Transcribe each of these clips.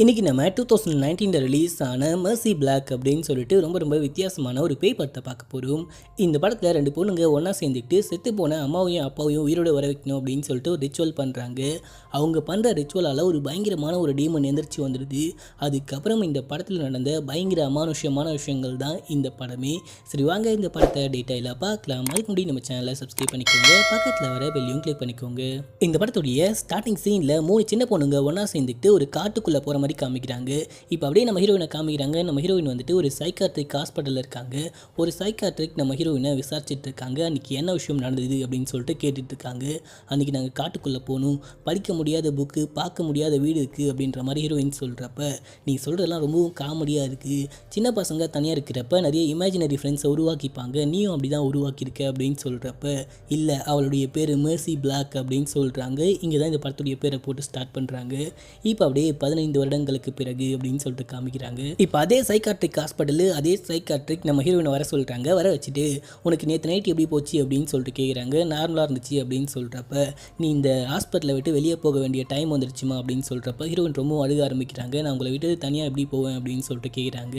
இன்றைக்கி நம்ம 2019 ரிலீஸ் ஆன மர்சி பிளாக் அப்படின்னு சொல்லிட்டு ரொம்ப வித்தியாசமான ஒரு பேய் படத்தை பார்க்க போகிறோம். இந்த படத்தில் ரெண்டு பொண்ணுங்க ஒன்றா சேர்ந்துக்கிட்டு செத்து போன அம்மாவையும் அப்பாவையும் உயிரோடு வர வைக்கணும் அப்படின்னு சொல்லிட்டு ஒரு ரிச்சுவல் பண்ணுறாங்க. அவங்க பண்ணுற ரிச்சுவலால் ஒரு பயங்கரமான ஒரு டீமன் எந்திரிச்சு வந்துடுது. அதுக்கப்புறம் இந்த படத்தில் நடந்த பயங்கர அமானுஷ்யமான விஷயங்கள் தான் இந்த படமே. சரி வாங்க இந்த படத்தை டீட்டெயிலாக பார்க்கலாம். அதுக்கு முன்னாடி நம்ம சேனலை சப்ஸ்கிரைப் பண்ணிக்கோங்க, பக்கத்தில் வர பெல்லையும் கிளிக் பண்ணிக்கோங்க. இந்த படத்துடைய ஸ்டார்டிங் சீனில் 3 சின்ன பொண்ணுங்க ஒன்றா சேர்ந்துக்கிட்டு ஒரு காட்டுக்குள்ளே போகிற மாதிரி காமிக்கிறாங்க. இப்போ அப்படியே நம்ம ஹீரோயினை காமிக்கிறாங்க. நம்ம ஹீரோயின் வந்துட்டு ஒரு சைக்காட்ரிக் ஹாஸ்பிட்டலில் இருக்காங்க. ஒரு சைக்காட்ரிக் நம்ம ஹீரோயினை விசாரிச்சுட்டு இருக்காங்க. அன்றைக்கி என்ன விஷயம் நடந்தது அப்படின்னு சொல்லிட்டு கேட்டுட்டு இருக்காங்க. அன்றைக்கி நாங்கள் காட்டுக்குள்ளே போகணும், படிக்க முடியாத புக்கு, பார்க்க முடியாத வீடு இருக்குது அப்படின்ற மாதிரி ஹீரோயின் சொல்கிறப்ப, நீ சொல்கிறதெல்லாம் ரொம்பவும் காமெடியாக இருக்குது. சின்ன பசங்க தனியாக இருக்கிறப்ப நிறைய இமேஜினரி ஃப்ரெண்ட்ஸை உருவாக்கிப்பாங்க, நீயும் அப்படி தான் உருவாக்கியிருக்க அப்படின்னு சொல்கிறப்ப, இல்லை அவளுடைய பேர் மர்சி பிளாக் அப்படின்னு சொல்கிறாங்க. இங்கே தான் இந்த படத்துடைய பேரை போட்டு ஸ்டார்ட் பண்ணுறாங்க. இப்போ அப்படியே 15 வருடங்களுக்கு பிறகு அப்படின்னு சொல்லிட்டு காமிக்கிறாங்க. இப்போ அதே சைக்காட்ரிக் ஹாஸ்பிட்டலு, அதே சைக்காட்ரிக் நம்ம ஹீரோயினை வர சொல்கிறாங்க. வர வச்சுட்டு உனக்கு நேற்று நைட் எப்படி போச்சு அப்படின்னு சொல்லிட்டு கேட்குறாங்க. நார்மலாக இருந்துச்சு அப்படின்னு சொல்கிறப்ப, நீ இந்த ஹாஸ்பிட்டலை விட்டு வெளியே போக வேண்டிய டைம் வந்துருச்சுமா அப்படின்னு சொல்கிறப்ப ஹீரோயின் ரொம்ப அழுக ஆரம்பிக்கிறாங்க. நான் உங்களை விட்டு தனியாக எப்படி போவேன் அப்படின்னு சொல்லிட்டு கேட்குறாங்க.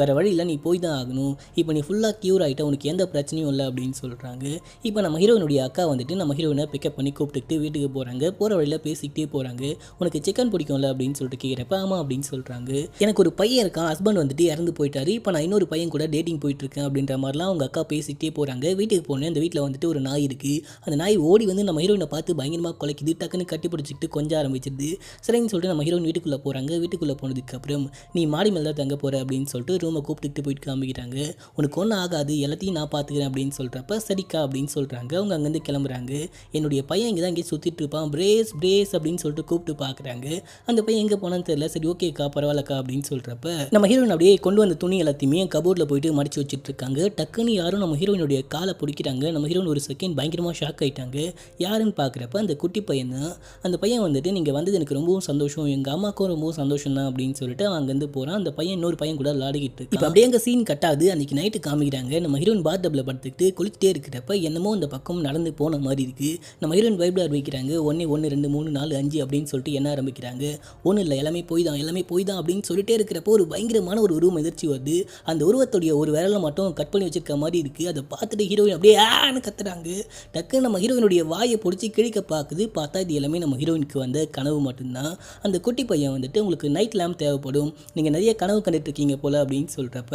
வேறு வழி இல்லை, நீ போய் தான் ஆகணும். இப்போ நீ ஃபுல்லாக க்யூர் ஆகிட்ட, உனக்கு எந்த பிரச்சனையும் இல்லை அப்படின்னு சொல்கிறாங்க. இப்போ நம்ம ஹீரோயினுடைய அக்கா வந்துட்டு நம்ம ஹீரோயினை பிக்கப் பண்ணி கூப்பிட்டுக்கிட்டு வீட்டுக்கு போகிறாங்க. போகிற வழியில் பேசிக்கிட்டே போகிறாங்க. உனக்கு சிக்கன் பிடிக்கும்ல அப்படின்னு சொல்லிட்டு கேட்குறப்ப, ஆமாம் அப்படின்னு சொல்கிறாங்க. எனக்கு ஒரு பையன் இருக்கான், ஹஸ்பண்ட் வந்துட்டு இறந்து போயிட்டாரு, இப்போ நான் இன்னொரு பையன் கூட டேட்டிங் போயிட்டுருக்கேன் அப்படின்ற மாதிரிலாம் அவங்க அக்கா பேசிக்கிட்டே போகிறாங்க. வீட்டுக்கு போனேன், அந்த வீட்டில் வந்துட்டு ஒரு நாய் இருக்குது. அந்த நாய் ஓடி வந்து நம்ம ஹீரோயினை பார்த்து பயங்கரமாக குலைக்குது. டக்குன்னு கட்டி பிடிச்சிக்கிட்டு கொஞ்சம் ஆரம்பிச்சிடுது. சரின்னு சொல்லிட்டு நம்ம ஹீரோயின் வீட்டுக்குள்ளே போகிறாங்க. வீட்டுக்குள்ளே போனதுக்கப்புறம், நீ மாடி மேலே தான் தங்க போகிற அப்படின்னு சொல்லிட்டு ரூமை கூப்பிட்டுக்கிட்டு போயிட்டு காமிக்கிறாங்க. உனக்கு ஒன்றும் ஆகாது, எல்லாத்தையும் நான் பார்த்துக்கிறேன் அப்படின்னு சொல்கிறப்ப, சரிக்கா அப்படின்னு சொல்கிறாங்க. அவங்க அங்கேருந்து கிளம்புறாங்க. என்னுடைய பையன் இங்கே தான் இங்கே சுற்றிட்டு இருப்பான், பிரேஸ் பிரேஸ் அப்படின்னு சொல்லிட்டு கூப்பிட்டு பார்க்குறாங்க. அந்த பையன் எங்கே போனான்னு தெரியல. சரி ஓகேக்கா பரவாயில்லக்கா அப்படின்னு சொல்கிறப்ப, நம்ம ஹீரோயின் அப்படியே கொண்டு வந்த துணி எல்லாத்தையுமே கபோர்டில் போயிட்டு மடிச்சு வச்சுட்டு இருக்காங்க. டக்குன்னு யாரும் நம்ம ஹீரோயினுடைய காலை பிடிக்கிறாங்க. நம்ம ஹீரோயின் ஒரு செகண்ட் பயங்கரமாக ஷாக் ஆகிட்டாங்க. யாருன்னு பார்க்குறப்ப அந்த குட்டி பையன் தான். அந்த பையன் வந்துட்டு, நீங்கள் வந்தது எனக்கு ரொம்பவும் சந்தோஷம், எங்கள் அம்மாவுக்கும் ரொம்பவும் சந்தோஷம் தான் அப்படின்னு சொல்லிட்டு அவன் அங்கேருந்து போகிறான். அந்த பையன் இன்னொரு பையன் கூட விளாடிக்கிட்டு இருக்கு. இப்போ அப்படியே அங்கே சீன் கட்டாது. அன்றைக்கி நைட்டு காமிக்கிறாங்க. நம்ம ஹீரோயின் பாத் டப்பில் படுத்துக்கிட்டு குளிச்சுட்டே இருக்கிறப்ப என்னமோ அந்த பக்கம் நடந்து போன மாதிரி இருக்குது. நம்ம ஹீரோயின் பைபிள் ஆரம்பிக்கிறாங்க. 1 1 2 3 4 5 அப்படின்னு சொல்லிட்டு என்ன ஆரம்பிக்கிறாங்க. ஒன்றும் இல்லை, எல்லாமே போய் தான் அப்படின்னு சொல்லிட்டே இருக்கிறப்போ ஒரு பயங்கரமான ஒரு உருவம் எதிர்ச்சி வருது. அந்த உருவத்துடைய ஒரு விரலை மட்டும் கட் பண்ணி வச்சிருக்க மாதிரி இருக்குது. அதை பார்த்துட்டு ஹீரோயின் அப்படியே ஆன்னு கத்துறாங்க. டக்குன்னு நம்ம ஹீரோயினுடைய வாயை பிடிச்சி கிழிக்க பார்க்குது. பார்த்தா இது எல்லாமே நம்ம ஹீரோயினுக்கு வந்த கனவு மட்டும்தான். அந்த குட்டி பையன் வந்துட்டு, உங்களுக்கு நைட் லேம்ப் தேவைப்படும், நீங்கள் நிறைய கனவு கண்டுட்டு இருக்கீங்க போல் அப்படின்னு சொல்கிறப்ப,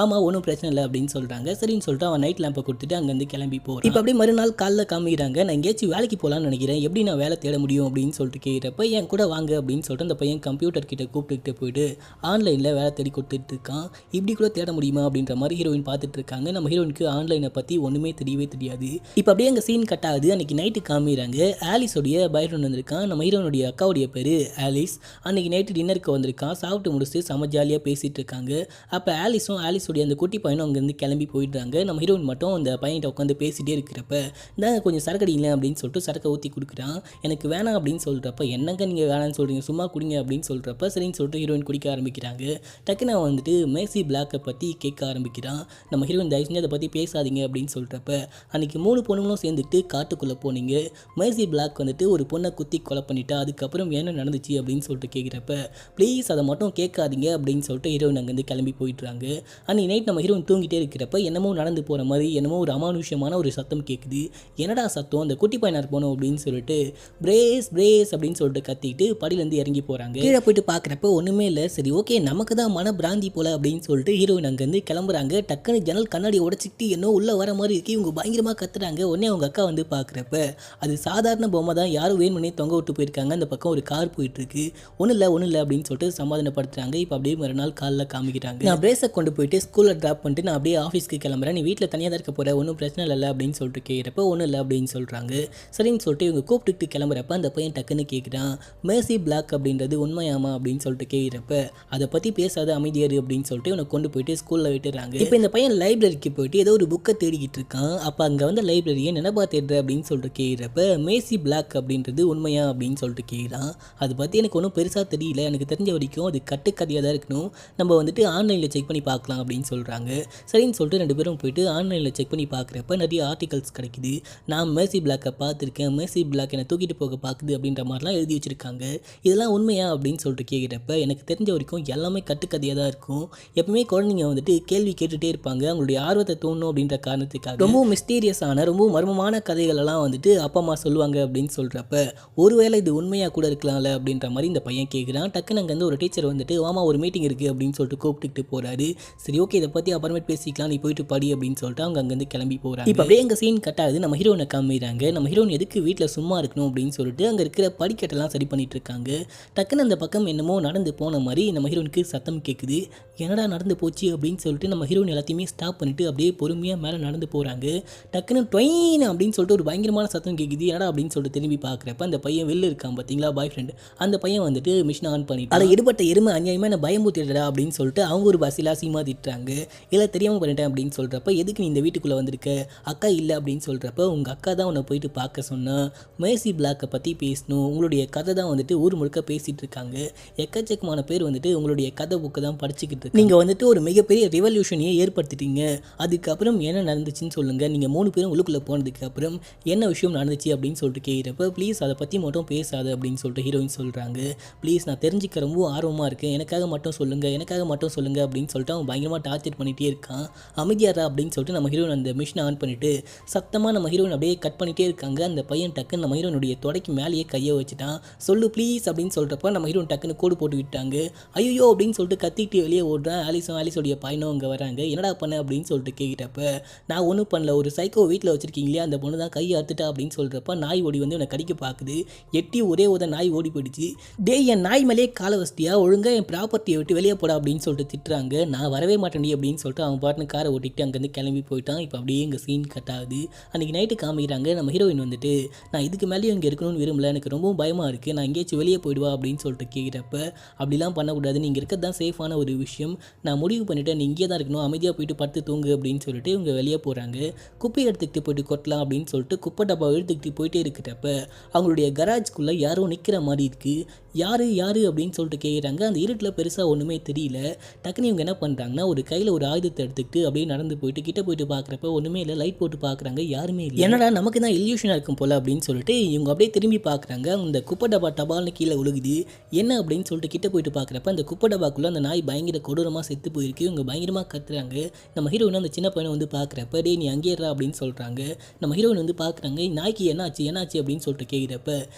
ஆமாம் ஒன்றும் பிரச்சனை இல்லை அப்படின்னு சொல்கிறாங்க. சரின்னு சொல்லிட்டு அவன் நைட் லேம்பை கொடுத்துட்டு அங்கேருந்து கிளம்பி போகிறான். இப்போ அப்படியே மறுநாள் காலைல காமிக்கிறாங்க. நான் எங்கேயாச்சும் வேலைக்கு போகலான்னு நினைக்கிறேன், எப்படி நான் வேலை தேட முடியும் அப்படின்னு சொல்லிட்டு கேட்குறப்ப, என் கூட வாங்க அப்படின்னு சொல்லிட்டு அந்த பையன் கம்ப்யூட்டர் கிட்ட கூப்பிட்டுக்கிட்டு போயிட்டு ஆன்லைனில் வேலை தேடி கொடுத்துட்டு இருக்கான். இப்படி கூட தேட முடியுமா அப்படின்ற மாதிரி ஹீரோயின் பார்த்துட்டு இருக்காங்க. நம்ம ஹீரோயினுக்கு ஆன்லைனை பற்றி ஒன்றுமே தெரியவே தெரியாது. இப்போ அப்படியே அங்கே சீன் கட் ஆகுது. அன்றைக்கி நைட்டு காமிக்கிறாங்க. ஆலிஸோடைய பாய் ஃப்ரெண்ட் வந்திருக்கான். நம்ம ஹீரோனுடைய அக்காவுடைய பேர் ஆலிஸ். அன்றைக்கி நைட்டு டின்னருக்கு வந்திருக்கான். சாப்பிட்டு முடிச்சுட்டு செம ஜாலியாக பேசிகிட்டு இருக்காங்க. அப்போ ஆலிஸோடைய அந்த குட்டி பையனும் அங்கேருந்து கிளம்பி போயிடுறாங்க. நம்ம ஹீரோயின் மட்டும் அந்த பையன்கிட்ட உட்காந்து பேசிகிட்டே இருக்கிறப்ப, நான் கொஞ்சம் சரக்கு அடிங்களேன் அப்படின்னு சொல்லிட்டு சரக்கை ஊற்றி கொடுக்குறான். எனக்கு வேணாம் அப்படின்னு சொல்கிறப்ப, என்னங்க நீங்கள் வேணான்னு சொல்கிறீங்க, சும்மா குடிங்க அப்படின்னு சொல்கிறப்ப, சரின்னு சொல்லிட்டு ஹீரோயின் குடிக்க ஆரம்பிக்கிறாங்க. டக்குன்னு அவன் வந்துட்டு மர்சி பிளாக்கை பற்றி கேட்க ஆரம்பிக்கிறான். நம்ம ஹீரோயின் தயவு செஞ்சு அதை பற்றி பேசாதீங்க அப்படின்னு சொல்கிறப்ப, அன்றைக்கி 3 பொண்ணுங்களும் சேர்ந்துட்டு காட்டுக்குள்ளே போனீங்க, மர்சி பிளாக் வந்துட்டு ஒரு பொண்ணை குத்தி கொலை பண்ணிட்டா, அதுக்கப்புறம் என்ன நடந்துச்சு அப்படின்னு சொல்லிட்டு கேட்குறப்ப, ப்ளீஸ் அதை மட்டும் கேட்காதீங்க அப்படின்னு சொல்லிட்டு ஹீரோயின் அங்கேருந்து கிளம்பி போயிட்டுறாங்க. அன்றைக்கி நைட் நம்ம ஹீரோயின் தூங்கிட்டே இருக்கிறப்ப என்னமோ நடந்து போகிற மாதிரி, என்னமோ ஒரு அமானுஷ்யமான ஒரு சத்தம் கேட்குது. என்னடா சத்தம், அந்த குட்டி பையனார் போனோம் அப்படின்னு சொல்லிட்டு பிரேஸ் பிரேஸ் அப்படின்னு சொல்லிட்டு கத்திக்கிட்டு படியிலேருந்து இறங்கி போகிறாங்க. கீழே போயிட்டு பார்க்குறப்ப ஒன்றுமே இல்லை. சரி ஓகே நமக்கு தான் மன பிராந்தி போல அப்படின்னு சொல்லிட்டு ஹீரோயின் அங்கேருந்து கிளம்புறாங்க. டக்குன்னு ஜன்னல் கண்ணாடி உடச்சிக்கிட்டு என்ன உள்ளே வர மாதிரி இருக்கு. இவங்க பயங்கரமாக கத்துறாங்க. உடனே அவங்க அக்கா வந்து பார்க்குறப்ப, அது சாதாரண பொம்மை தான், யாரும் வேணும்னே தொங்க விட்டு போயிருக்காங்க. அந்த பக்கம் ஒரு கார் போயிட்டுருக்கு. ஒன்றும் இல்லை அப்படின்னு சொல்லிட்டு சமாதானப்படுத்துறாங்க. இப்போ அப்படியே மறுநாள் காலில் காமிக்கிறாங்க. நான் பிரேஸை கொண்டு போயிட்டு ஸ்கூலில் ட்ராப் பண்ணிட்டு நான் அப்படியே ஆஃபீஸ்க்கு கிளம்புறேன், நீ வீட்டில் தனியாக தான் இருக்க போகிற, ஒன்றும் பிரச்சனை இல்லை அப்படின்னு சொல்லிட்டு கேட்குறப்ப, ஒன்றும் இல்லை அப்படின்னு சொல்கிறாங்க. சரின்னு சொல்லிட்டு இவங்க கூப்பிட்டுட்டு கிளம்புறப்ப அந்த பையன் டக்குன்னு கேட்குறான், மர்சி பிளாக் அப்படின்றது உண்மையாமா அப்படின்னு சொல்லிட்டு கேட்குறப்ப, அதை பற்றி பேசாத அமைதியாரு அப்படின்னு சொல்லிட்டு இவனை கொண்டு போயிட்டு ஸ்கூலில் விட்டுறாங்க. இப்போ இந்த பையன் லைப்ரரிக்கு போயிட்டு ஏதோ ஒரு புக்கை தேடிக்கிட்டு இருக்கான். அப்போ அங்கே வந்து லைப்ரரியை நினைப்பா தேடுற அப்படின்னு சொல்லிட்டு கேட்குறப்ப, மர்சி பிளாக் அப்படின்றது உண்மையா அப்படின்னு சொல்லிட்டு கேட்குறான். அதை பற்றி எனக்கு ஒன்றும் பெருசாக தெரியல, எனக்கு தெரிஞ்ச வரைக்கும் அது கட்டுக்கதையாக தான் இருக்கணும், நம்ம வந்துட்டு ஆன்லைனில் செக் பண்ணி பார்க்கலாம் அப்படின்னு சொல்கிறாங்க. சரின்னு சொல்லிட்டு 2 பேரும் போயிட்டு ஆன்லைனில் செக் பண்ணி பார்க்குறப்ப நிறைய ஆர்டிகல்ஸ் கிடைக்குது. நான் மர்சி பிளாக்கை பார்த்துருக்கேன், மர்சி பிளாக் என்னை தூக்கிட்டு போக பார்க்குது அப்படின்ற மாதிரிலாம் எழுதி வச்சுருக்காங்க. இதெல்லாம் உண்மையா அப்படின்னு சொல்லிட்டு சொல்லிட்டு கேட்குறப்ப எனக்கு தெரிஞ்ச வரைக்கும் எல்லாமே கட்டுக்கதையாக தான் இருக்கும். எப்பவுமே குழந்தைங்க வந்துட்டு கேள்வி கேட்டுகிட்டே இருப்பாங்க, அவங்களுடைய ஆர்வத்தை தோணும் அப்படின்ற காரணத்துக்காக. ரொம்ப மிஸ்டீரியஸான ரொம்ப மர்மமான கதைகள் எல்லாம் வந்துட்டு அப்பா அம்மா சொல்லுவாங்க அப்படின்னு சொல்கிறப்ப ஒருவேளை இது உண்மையாக கூட இருக்கலாம்ல அப்படின்ற மாதிரி இந்த பையன் கேட்குறான். டக்குன்னு அங்கேருந்து ஒரு டீச்சர் வந்துட்டு வாமா ஒரு மீட்டிங் இருக்குது அப்படின்னு சொல்லிட்டு கூப்பிட்டுக்கிட்டு போகிறாரு. சரி ஓகே இதை பற்றி அப்புறமேட்டு பேசிக்கலாம், நீ போயிட்டு படி அப்படின்னு சொல்லிட்டு அவங்க அங்கேருந்து கிளம்பி போகிறாங்க. இப்போ அப்படியே எங்கள் சீன் கட் ஆகுது. நம்ம ஹீரோனை காமிக்கிறாங்க. நம்ம ஹீரோன் எதுக்கு வீட்டில் சும்மா இருக்கணும் அப்படின்னு சொல்லிட்டு அங்கே இருக்கிற படிக்கட்டெல்லாம் சரி பண்ணிட்டு இருக்காங்க. டக்குன்னு அந்த பக்கம் என்னமோ நடந்து போன மாதிரி நம்ம ஹீரோனுக்கு சத்தம் கேட்குது. என்னடா நடந்து போச்சு அப்படின்னு சொல்லிட்டு நம்ம ஹீரோயின் எல்லாத்தையுமே ஸ்டாப் பண்ணிட்டு அப்படியே பொறுமையாக மேலே நடந்து போகிறாங்க. டக்குன்னு டொயின் அப்படின்னு சொல்லிட்டு ஒரு பயங்கரமான சத்தம் கேட்குது. என்னடா அப்படின்னு சொல்லிட்டு திரும்பி பார்க்குறப்ப அந்த பையன் வெளில இருக்கான் பார்த்தீங்களா, பாய் ஃப்ரெண்டு. அந்த பையன் வந்துட்டு மிஷின் ஆன் பண்ணிட்டு அதில் எடுபட்ட எருமை அநியாயமாக என்ன பயமுத்திடா அப்படின்னு சொல்லிட்டு அவங்க ஒரு பஸ்ஸில் அசிங்கமாக திட்டுறாங்க. இல்லை தெரியாமல் பண்ணிட்டேன் அப்படின்னு சொல்கிறப்ப எதுக்கு நீ இந்த வீட்டுக்குள்ளே வந்திருக்க, அக்கா இல்லை அப்படின்னு சொல்கிறப்ப உங்கள் அக்கா தான் உன்னை போயிட்டு பார்க்க சொன்னா, மேசி பிளாக்கை பற்றி பேசணும், உங்களுடைய கதை தான் வந்துட்டு ஊர் முழுக்க பேசிகிட்டு இருக்காங்க. எக்கச்சக்கமான பேர் வந்துட்டு உங்களுடைய கதை புக்கை தான் படிச்சுக்கிட்டு இருக்கு. நீங்கள் வந்துட்டு ஒரு மிகப்பெரிய ரெவல்யூஷனையே ஏற்படுத்திட்டீங்க. அதுக்கப்புறம் என்ன நடந்துச்சுன்னு சொல்லுங்கள், நீங்கள் 3 பேரும் உள்ளுக்குள்ளே போனதுக்கப்புறம் என்ன விஷயம் நடந்துச்சு அப்படின்னு சொல்லிட்டு கேட்குறப்ப ப்ளீஸ் அதை பற்றி மட்டும் பேசாது அப்படின்னு சொல்லிட்டு ஹீரோயின் சொல்கிறாங்க. ப்ளீஸ் நான் தெரிஞ்சுக்க ரொம்ப ஆர்வமாக இருக்கேன், எனக்காக மட்டும் சொல்லுங்கள் அப்படின்னு சொல்லிட்டு அவன் பயங்கரமாக டார்ச்சர் பண்ணிகிட்டே இருக்கான். அமைதியாரா அப்படின்னு சொல்லிட்டு நம்ம ஹீரோயின் அந்த மிஷினை ஆன் பண்ணிவிட்டு சத்தமாக நம்ம ஹீரோயின் அப்படியே கட் பண்ணிகிட்டே இருக்காங்க. அந்த பையன் டக்குன்னு நம்ம ஹீரோனுடைய தொடைக்கு மேலேயே கையை வச்சுட்டான். சொல்லு ப்ளீஸ் அப்படின்னு சொல்கிறப்ப நம்ம ஹீரோயின் டக்குன்னு கோடு போட்டு விட்டாங்க. ஐயோ அப்படின்னு சொல்லிட்டு கத்திட்டு வெளியே ஓடுறான். ஆலிஸோடைய பையனும் அங்கே வராங்க. என்னடா பண்ண அப்படின்னு சொல்லிட்டு கேட்குறப்ப நான் ஒன்றும் பண்ணல, ஒரு சைக்கோ வீட்டில் வச்சுருக்கீங்க இல்லையா, அந்த பொண்ணு தான் கையை அறுத்துட்டா அப்படின்னு சொல்கிறப்ப நாய் ஓடி வந்து என்னை கடிக்க பார்க்குது. எட்டி ஒரே நாய் ஓடி போயிடுச்சு. டே என் நாய் மேலேயே காலை வசதியா, ஒழுங்காக என் ப்ராப்பர்ட்டியை விட்டு வெளியே போடா அப்படின்னு சொல்லிட்டு திட்டுறாங்க. நான் வரவே மாட்டேன்டி அப்படின்னு சொல்லிட்டு அவன் பாட்டுன்னு காரை ஓட்டிக்கிட்டு அங்கேருந்து கிளம்பி போயிட்டான். இப்போ அப்படியே எங்கள் சீன் கட் ஆகுது. அன்றைக்கி நைட்டு காமிக்கிறாங்க. நம்ம ஹீரோயின் வந்துட்டு நான் இதுக்கு மேலேயும் இங்கே இருக்கணும்னு விரும்பல, எனக்கு ரொம்பவும் பயமாக இருக்குது, நான் எங்கேயாச்சும் வெளியே போயிடுவா அப்படின்னு சொல்லிட்டு கேட்குறப்ப அப்படிலாம் பண்ணக்கூடாது, நீங்கள் இருக்கிறது தான் சேஃபான ஒரு விஷயம், நான் முடிவு பண்ணிவிட்டேன், நீ இங்கே தான் இருக்கணும், அமைதியாக போயிட்டு படுத்து தூங்கு அப்படின்னு சொல்லிட்டு இவங்க வெளியே போகிறாங்க. குப்பை எடுத்துக்கிட்டு போயிட்டு கொட்டலாம் அப்படின்னு சொல்லிட்டு குப்பை டப்பா எடுத்துக்கிட்டு போயிட்டே இருக்கிறப்ப அவங்களுடைய கராஜ்குள்ளே யாரோ நிற்கிற மாதிரி இருக்குது. யார் அப்படின்னு சொல்லிட்டு கேட்குறாங்க. அந்த இருட்டில் பெருசாக ஒன்றுமே தெரியல. டக்குனு இவங்க என்ன பண்ணுறாங்கன்னா ஒரு கையில் ஒரு ஆயுதத்தை எடுத்துக்கிட்டு அப்படியே நடந்து போயிட்டு கிட்ட போயிட்டு பார்க்குறப்ப ஒன்றுமே இல்லை. லைட் போட்டு பார்க்குறாங்க, யாருமே இல்லை. என்னடா நமக்கு தான் இல்யூஷனாக இருக்கும் போல் அப்படின்னு சொல்லிட்டு இவங்க அப்படியே திரும்பி பார்க்குறாங்க. அந்த குப்பை டப்பா டபால்னு கீழே விழுகுது. என்ன அப்படின்னு சொல்லிட்டு கிட்ட போயிட்டு பார்க்குறப்ப அந்த குப்பை டப்பாக்குள்ளே அந்த நாய் பயங்கர கொடூரமாக செத்து போயிருக்கு. இவங்க பயங்கரமாக கத்துறாங்க. நம்ம ஹீரோயின் அந்த சின்ன பையனை வந்து பார்க்குறப்ப டே நீ அங்கேறா அப்படின்னு சொல்கிறாங்க. நம்ம ஹீரோயின் வந்து பார்க்குறாங்க. நாய்க்கு என்னாச்சு அப்படின்னு சொல்லிட்டு கேட்குறப்ப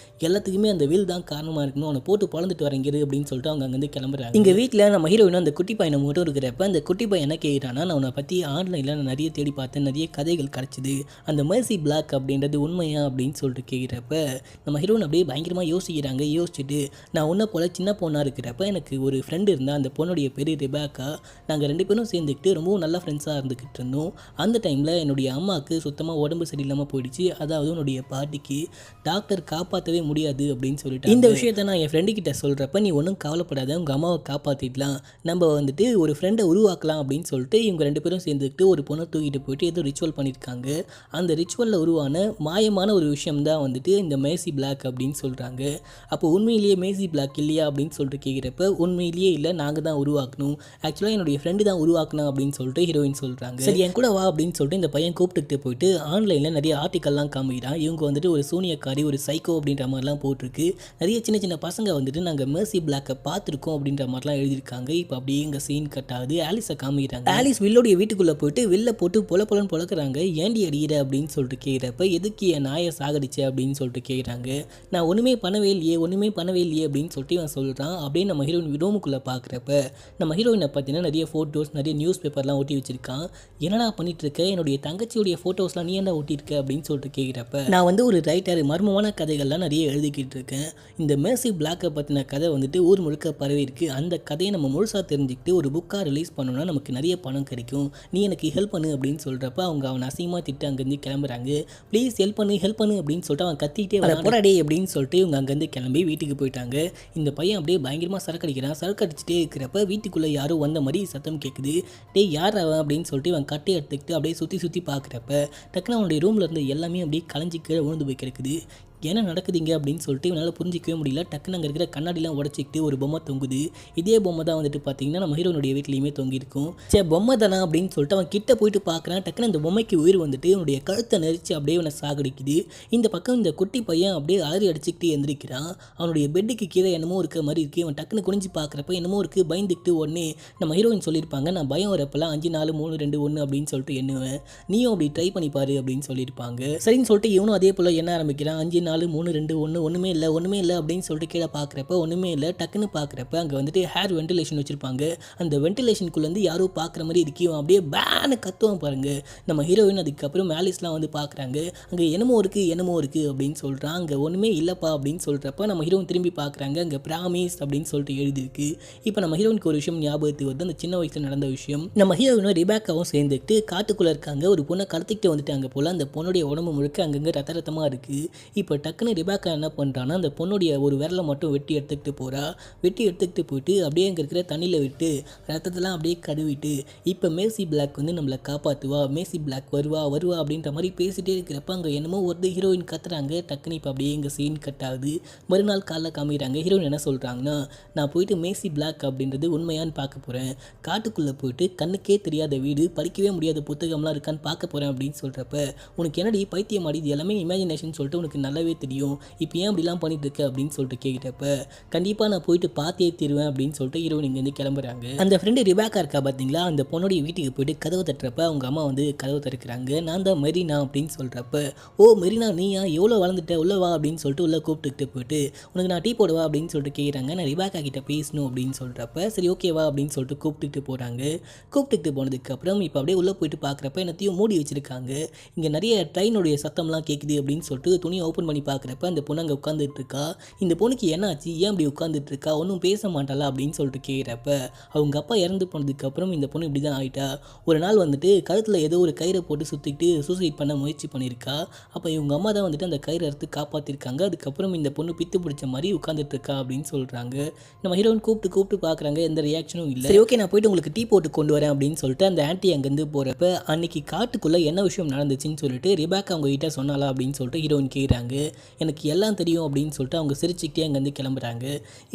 எல்லாத்துக்குமே அந்த வில் தான் காரணமாக இருக்கணும், அவனை போட்டு பழந்துட்டு வரங்கிறது அப்படின்னு சொல்லிட்டு அவங்க அங்கேருந்து கிளம்புறாங்க. எங்கள் வீட்டில் நம்ம ஹீரோயின் அந்த குட்டி பையனை மட்டும் இருக்கிறப்ப அந்த குட்டி பையன் என்ன கேட்குறான்னா, நான் உன்னை பற்றி ஆன்லைனில் நான் நிறைய தேடி பார்த்தேன், நிறைய கதைகள் கிடச்சிது, அந்த மேசி பிளாக் அப்படின்றது உண்மையா அப்படின்னு சொல்லிட்டு கேட்குறப்ப நம்ம ஹீரோயின் அப்படியே பயங்கரமாக யோசிக்கிறாங்க. யோசிச்சுட்டு நான் உன்னை போல் சின்ன பொண்ணாக இருக்கிறப்ப எனக்கு ஒரு ஃப்ரெண்டு இருந்தால், அந்த பொண்ணுடைய பேர் ரெபேக்கா, நாங்கள் 2 பேரும் சேர்ந்துக்கிட்டு ரொம்பவும் நல்ல ஃப்ரெண்ட்ஸாக இருந்துக்கிட்டு இருந்தோம். அந்த டைமில் என்னுடைய அம்மாவுக்கு சுத்தமாக உடம்பு சரியில்லாமல் போயிடுச்சு, அதாவது என்னுடைய பாட்டிக்கு டாக்டர் காப்பாற்றவே முடியாது அப்படின்னு சொல்லிட்டு இந்த விஷயத்தை நான் என் ஃப்ரெண்டு கிட்ட சொல்கிறப்ப நீ ஒன்றும் கவலைப்படாத, உங்கள் அம்மாவை காப்பாற்றிடலாம், நம்ம வந்துட்டு ஒரு ஃப்ரெண்டை உருவாக்கலாம் அப்படின்னு சொல்லிட்டு இவங்க 2 பேரும் சேர்ந்துக்கிட்டு ஒரு பொண்ணை தூக்கிட்டு போயிட்டு ஏதோ ரிச்சுவல் பண்ணியிருக்காங்க. அந்த ரிச்சுவலில் உருவான மாயமான ஒரு விஷயம் தான் வந்துட்டு இந்த மேசி பிளாக் அப்படின்னு சொல்கிறாங்க. அப்போ உண்மையிலேயே மேசி பிளாக் இல்லையா அப்படின்னு சொல்லிட்டு கேட்குறப்ப உண்மையிலேயே இல்லை, நாங்கள் தான் உருவாக்கணும், ஆக்சுவலாக என்னுடைய ஃப்ரெண்டு தான் உருவாக்கணும் அப்படின்னு சொல்லிட்டு ஹீரோயின் சொல்கிறாங்க. சரி என் கூட வா அப்படின்னு சொல்லிட்டு இந்த பையன் கூப்பிட்டுக்கிட்டு போயிட்டு ஆன்லைனில் நிறைய ஆர்டிக்கல்லாம் காமிக்கிறான். இவங்க வந்துட்டு ஒரு சூனியக்காரி, ஒரு சைக்கோ அப்படின்ற மாதிரிலாம் போட்டிருக்கு. நிறைய சின்ன சின்ன பசங்க வந்துட்டு நாங்கள் மேசி பிளாக்கை பார்த்துருக்கோம் அப்படின்ற மாதிரிலாம் எழுதியிருக்காங்க. இப்போ அப்படியே எங்கள் சீன் கட் ஆகுது. ஆலிஸை காமிக்கிறாங்க. ஆலிஸ் வில்லோடைய வீட்டுக்குள்ளே போயிட்டு வில்ல போட்டு பொலன்னு பொழக்கிறாங்க. ஏண்டி அடிக்கிற அப்படின்னு சொல்லிட்டு கேட்குறப்ப எதுக்கு என் நாயை சாகடிச்ச அப்படின்னு சொல்லிட்டு கேட்குறாங்க. நான் ஒன்றுமே பண்ணவே இல்லையே அப்படின்னு சொல்லிட்டு இவன் சொல்கிறான். அப்படியே நம்ம ஹீரோயின் ரூமுக்குள்ளே பார்க்குறப்ப நம்ம ஹீரோயினை பார்த்தீங்கன்னா நிறைய ஃபோட்டோஸ், நிறைய நியூஸ் பேப்பர்லாம் ஒட்டி வச்சிருக்கான். என்னடா பண்ணிட்டு இருக்க, என்னுடைய தங்கச்சியுடைய ஃபோட்டோஸ்லாம் நீ என்ன ஒட்டியிருக்க அப்படின்னு சொல்லிட்டு கேட்குறப்ப நான் வந்து ஒரு ரைட்டர், மர்மமான கதைகள்லாம் நிறைய எழுதிக்கிட்டு இருக்கேன். இந்த மேசி பிளாக்கை பற்றின கதை வந்துட்டு ஊர் முழுக்க பரவி இருக்கு. அந்த கதையை நம்ம முழுசாக தெரிஞ்சுக்கிட்டு ஒரு புக்காக ரிலீஸ் பண்ணோம்னா நமக்கு நிறைய பணம் கிடைக்கும், நீ எனக்கு ஹெல்ப் பண்ணு அப்படின்னு சொல்கிறப்ப அவனை அசிங்கமாக திட்டு அங்கேருந்து கிளம்புறாங்க. ப்ளீஸ் ஹெல்ப் பண்ணு அப்படின்னு சொல்லிட்டு அவன் கத்திக்கிட்டே போராடே அப்படின்னு சொல்லிட்டு இவங்க அங்கேருந்து கிளம்பி வீட்டுக்கு போயிட்டாங்க. இந்த பையன் அப்படியே பயங்கரமாக சரக்கு அடிக்கிறான். சரக்கு அடிச்சுட்டே இருக்கிறப்ப வீட்டுக்குள்ளே யாரோ வந்த மாதிரி சத்தம் கேட்குது. டே யார் அவன் அப்படின்னு சொல்லிட்டு இவன் கட்டை எடுத்துக்கிட்டு அப்படியே சுற்றி பார்க்குறப்ப டக்குன்னு அவனுடைய ரூமில் இருந்து எல்லாமே அப்படியே கலைஞ்சி கீழே விழுந்து போய் கிடக்குது. என்ன நடக்குதுங்க அப்படின்னு சொல்லிட்டு இவனால் புரிஞ்சிக்கவே முடியல. டக்குன்னு அங்கே இருக்கிற கண்ணாடிலாம் உடச்சிக்கிட்டு ஒரு பொம்மை தொங்குது. இதே பொம்மை தான் வந்துட்டு பார்த்தீங்கன்னா நம்ம ஹீரோனுடைய வீட்லேயுமே தொங்கியிருக்கும். சரி பொம்மை தானா அப்படின்னு சொல்லிட்டு அவன் கிட்ட போயிட்டு பார்க்குறான். டக்குன்னு அந்த பொம்மைக்கு உயிர் வந்துட்டு இவனுடைய கழுத்தை நெரிச்சு அப்படியே இவனை சாகடிக்குது. இந்த பக்கம் இந்த குட்டி பையன் அப்படியே அலறி அடிச்சுக்கிட்டு எந்திரிக்கிறான். அவனுடைய பெட்டுக்கு கீழே என்னமோ இருக்க மாதிரி இருக்குது. அவன் டக்குன்னு குனிஞ்சு பார்க்குறப்ப என்னமோ இருக்குது. பயந்துக்கிட்டு உடனே நம்ம ஹீரோயின் சொல்லியிருப்பாங்க, நான் பயம் வரப்பெல்லாம் 5 4 3 2 1 அப்படின்னு சொல்லிட்டு எண்ணுவேன், நீயும் அப்படி ட்ரை பண்ணி பாரு அப்படின்னு சொல்லியிருப்பாங்க. சரின்னு சொல்லிட்டு இவனும் அதே போல் என்ன ஆரம்பிக்கிறான். 5 4 3 2 1 ஒன்றுமே இல்லை அப்படின்னு சொல்லிட்டு கீழே பார்க்குறப்ப ஒன்றுமே இல்லை. டக்குன்னு பார்க்குறப்ப அங்கே வந்துட்டு ஹேர் வென்டிலேஷன் வச்சுருப்பாங்க. அந்த வென்டிலேஷனுக்குள்ளேருந்து யாரோ பார்க்குற மாதிரி இருக்கும். அப்படியே பேனு கத்துவான் பாருங்க நம்ம ஹீரோயின். அதுக்கப்புறம் ஆலிஸ்லாம் வந்து பார்க்குறாங்க. அங்கே என்னமோ இருக்குது அப்படின்னு சொல்கிறான். அங்கே ஒன்றுமே இல்லைப்பா அப்படின்னு சொல்கிறப்ப நம்ம ஹீரோயின் திரும்பி பார்க்குறாங்க. அங்கே பிராமிஸ் அப்படின்னு சொல்லிட்டு எழுதியிருக்கு. இப்போ நம்ம ஹீரோயினுக்கு ஒரு விஷயம் ஞாபகத்துக்கு வருது. அந்த சின்ன வயசில் நடந்த விஷயம். நம்ம ஹீரோயினும் ரிபேக்காவும் சேர்ந்துக்கிட்டு காட்டுக்குள்ளே இருக்காங்க. ஒரு பொண்ணை கடத்திக்கிட்டு வந்துட்டாங்க போல். அந்த பொண்ணுடைய உடம்பு முழுக்க அங்கங்கே ரத்தமாக இருக்குது. இப்போ டக்குன்னு ரிபேக்கா என்ன பண்ணுறான்னா அந்த பொண்ணுடைய ஒரு விரலை மட்டும் வெட்டி எடுத்துக்கிட்டு போகிறா. வெட்டி எடுத்துக்கிட்டு போயிட்டு அப்படியே அங்கே இருக்கிற தண்ணியில் விட்டு ரத்தத்தெல்லாம் அப்படியே கழுவிட்டு இப்போ மேசி பிளாக் வந்து நம்மளை காப்பாற்றுவா, மேசி பிளாக் வருவா அப்படின்ற மாதிரி பேசிகிட்டே இருக்கிறப்ப அங்கே என்னமோ ஒரு ஹீரோயின் கத்துறாங்க. டக்குன்னு இப்போ அப்படியே இங்கே சீன் கட் ஆகுது. மறுநாள் காலைல காமிக்கிறாங்க. ஹீரோயின் என்ன சொல்கிறாங்கன்னா, நான் போயிட்டு மேசி பிளாக் அப்படின்றது உண்மையான்னு பார்க்க போகிறேன். காட்டுக்குள்ளே போயிட்டு கண்ணுக்கே தெரியாத வீடு, படிக்கவே முடியாத புத்தகம்லாம் இருக்கான்னு பார்க்க போகிறேன் அப்படின்னு சொல்கிறப்ப, உனக்கு என்னடி பைத்தியம் ஆடி, இது எல்லாமே இமேஜினேஷன் சொல்லிட்டு உனக்கு நல்லாவே தெரியும், இப்போ ஏன் அப்படிலாம் பண்ணிட்டு இருக்க அப்படின்னு சொல்லிட்டு கேட்குறப்ப, கண்டிப்பாக நான் போயிட்டு பார்த்தே தீருவேன் அப்படின்னு சொல்லிட்டு ஹீரோயின் இங்கேருந்து கிளம்புறாங்க. அந்த ஃப்ரெண்டு ரிபேக்கா இருக்கா பார்த்தீங்களா, அந்த பொண்ணுடைய வீட்டுக்கு போயிட்டு கதவை தட்டுறப்ப அவங்க அம்மா வந்து கதவை திறக்கிறாங்க. நான் தான் மெரினா அப்படின்னு சொல்கிறப்ப, ஓ மெரினா நீயா, எவ்வளோ வளர்ந்துட்ட, உள்ள வா அப்படின்னு சொல்லிட்டு உள்ளே கூப்பிட்டுக்கிட்டு போயிட்டு, உனக்கு நான் டீ போடுவா அப்படின்னு சொல்லிட்டு கேட்குறாங்க. நான் ரிபேக்கா கிட்ட பேசணும் அப்படின்னு சொல்கிறப்ப, சரி ஓகேவா அப்படின்னு சொல்லிட்டு கூப்பிட்டுக்கிட்டு போகிறாங்க. கூப்பிட்டுக்கிட்டு போனதுக்கப்புறம் இப்போ அப்படியே உள்ளே போயிட்டு பார்க்குறப்ப என்னத்தையும் மூடி வச்சுருக்காங்க. இங்கே நிறைய ட்ரெயினுடைய சத்தம்லாம் கேட்குது அப்படின்னு சொல்லிட்டு துணியை ஓப்பன் பண்ணி பார்க்குறப்ப அந்த பொண்ணு அங்கே உட்காந்துட்டு இருக்கா. இந்த பொண்ணுக்கு என்ன ஆச்சு, ஏன் அப்படி உட்காந்துட்டு இருக்கா, ஒன்றும் பேச மாட்டாளா அப்படின்னு சொல்லிட்டு கேட்குறப்ப, அவங்க அப்பா இறந்து போனதுக்கப்புறம் இந்த பொண்ணு இப்படி தான் ஆகிட்டா. ஒரு நாள் வந்துட்டு கழுத்தில் ஏதோ ஒரு கயிறை போட்டு சுற்றிக்கிட்டு சூசைட் பண்ண முயற்சி பண்ணியிருக்கா. அப்போ இவங்க அம்மா தான் வந்துட்டு அந்த கயிறை அறுத்து காப்பாற்றிருக்காங்க. அதுக்கப்புறம் இந்த பொண்ணு பித்து பிடிச்ச மாதிரி உட்காந்துட்டு இருக்கா அப்படின்னு சொல்கிறாங்க. நம்ம ஹீரோயின் கூப்பிட்டு பார்க்குறாங்க. எந்த ரியாக்ஷனும் இல்லை. சரி ஓகே நான் போயிட்டு உங்களுக்கு டீ போட்டு கொண்டு வரேன் அப்படின்னு சொல்லிட்டு அந்த ஆன்ட்டி அங்கேருந்து போகிறப்ப, அன்னைக்கு காட்டுக்குள்ளே என்ன விஷயம் நடந்துச்சுன்னு சொல்லிட்டு ரிபேக்கா அவங்க கிட்ட சொன்னாலா அப்படின்னு சொல்லிட்டு ஹீரோயின் கேட்குறாங்க. எனக்கு எல்லாம் தெரியும் அப்படின்னு சொல்லிட்டு அவங்க சிரிச்சுக்கிட்டே அங்கேருந்து கிளம்புறாங்க.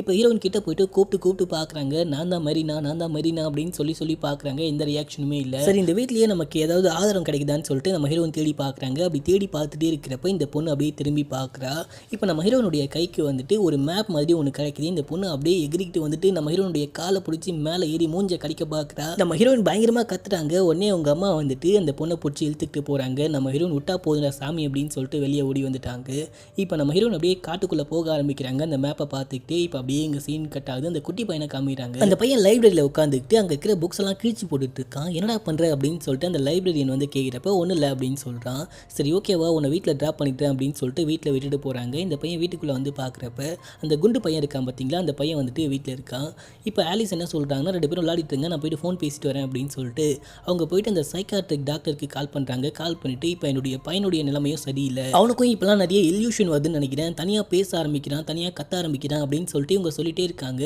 இப்போ ஹீரோயின் கிட்ட போயிட்டு கூப்பிட்டு பார்க்குறாங்க. நான் தான் மெரினா அப்படின்னு சொல்லி பார்க்குறாங்க. எந்த ரியாக்ஷனுமே இல்லை. சரி இந்த வீட்லேயே நமக்கு ஏதாவது ஆதாரம் கிடைக்குதான்னு சொல்லிட்டு நம்ம ஹீரோயின் தேடி பார்க்குறாங்க. அப்படி தேடி பார்த்துட்டே இருக்கிறப்ப இந்த பொண்ணு அப்படியே திரும்பி பார்க்குறா. இப்போ நம்ம ஹீரோனுடைய கைக்கு வந்துட்டு ஒரு மேப் மாதிரி ஒன்று கிடைக்குது. இந்த பொண்ணு அப்படியே எகிரிக்கிட்டு வந்துட்டு நம்ம ஹீரோனுடைய காலை பிடிச்சி மேலே ஏறி மூஞ்ச கடிக்க பார்க்குறா. நம்ம ஹீரோயின் பயங்கரமாக கத்துறாங்க. உடனே அவங்க அம்மா வந்துட்டு அந்த பொண்ணை பிடிச்சி இழுத்துக்கிட்டு போகிறாங்க. நம்ம ஹீரோயின் விட்டா போதுடா சாமி அப்படின்னு சொல்லிட்டு வெளியே ஓடி வந்துட்டாங்க. இப்போ நம்ம ஹீரோயின் அப்படியே காட்டுக்குள்ளே போக ஆரம்பிக்கிறாங்க. அந்த மேப்பை பார்த்துக்கிட்டு இப்போ அப்படியே இங்கே சீன் கட் ஆகுது. அந்த குட்டி பையனை காமிக்கிறாங்க. அந்த பையன் லைப்ரரியில் உட்காந்துக்கிட்டு அங்கே இருக்கிற புக்ஸ் எல்லாம் கிழிச்சு போட்டுட்டு இருக்கான். என்னடா பண்ணுற அப்படின்னு சொல்லிட்டு அந்த லைப்ரரியன் வந்து கேட்குறப்ப ஒன்றும் இல்லை அப்படின்னு சொல்கிறான். சரி ஓகேவா உன்னை வீட்டில் ட்ராப் பண்ணிட்டேன் அப்படின்னு சொல்லிட்டு வீட்டில் விட்டுட்டு போகிறாங்க. இந்த பையன் வீட்டுக்குள்ளே வந்து பார்க்குறப்ப அந்த குண்டு பையன் இருக்கான் பார்த்தீங்களா, அந்த பையன் வந்துட்டு வீட்டில் இருக்கான். இப்போ ஆலிஸ் என்ன சொல்கிறாங்கன்னா, 2 பேரும் விளையாடிட்டுருங்க, நான் போயிட்டு ஃபோன் பேசிட்டு வரேன் அப்படின்னு சொல்லிட்டு அவங்க போயிட்டு அந்த சைக்காட்ரிக் டாக்டருக்கு கால் பண்ணுறாங்க. கால் பண்ணிவிட்டு இப்போ என்னுடைய பையனுடைய நிலைமையும் சரியில்லை, அவனுக்கும் இப்போலாம் நிறைய இல்யூஷன் வருதுன்னு நினைக்கிறேன், தனியாக பேச ஆரம்பிக்கிறான், தனியாக கத்த ஆரம்பிக்கிறான் அப்படின்னு சொல்லிட்டு இவங்க சொல்லிட்டே இருக்காங்க.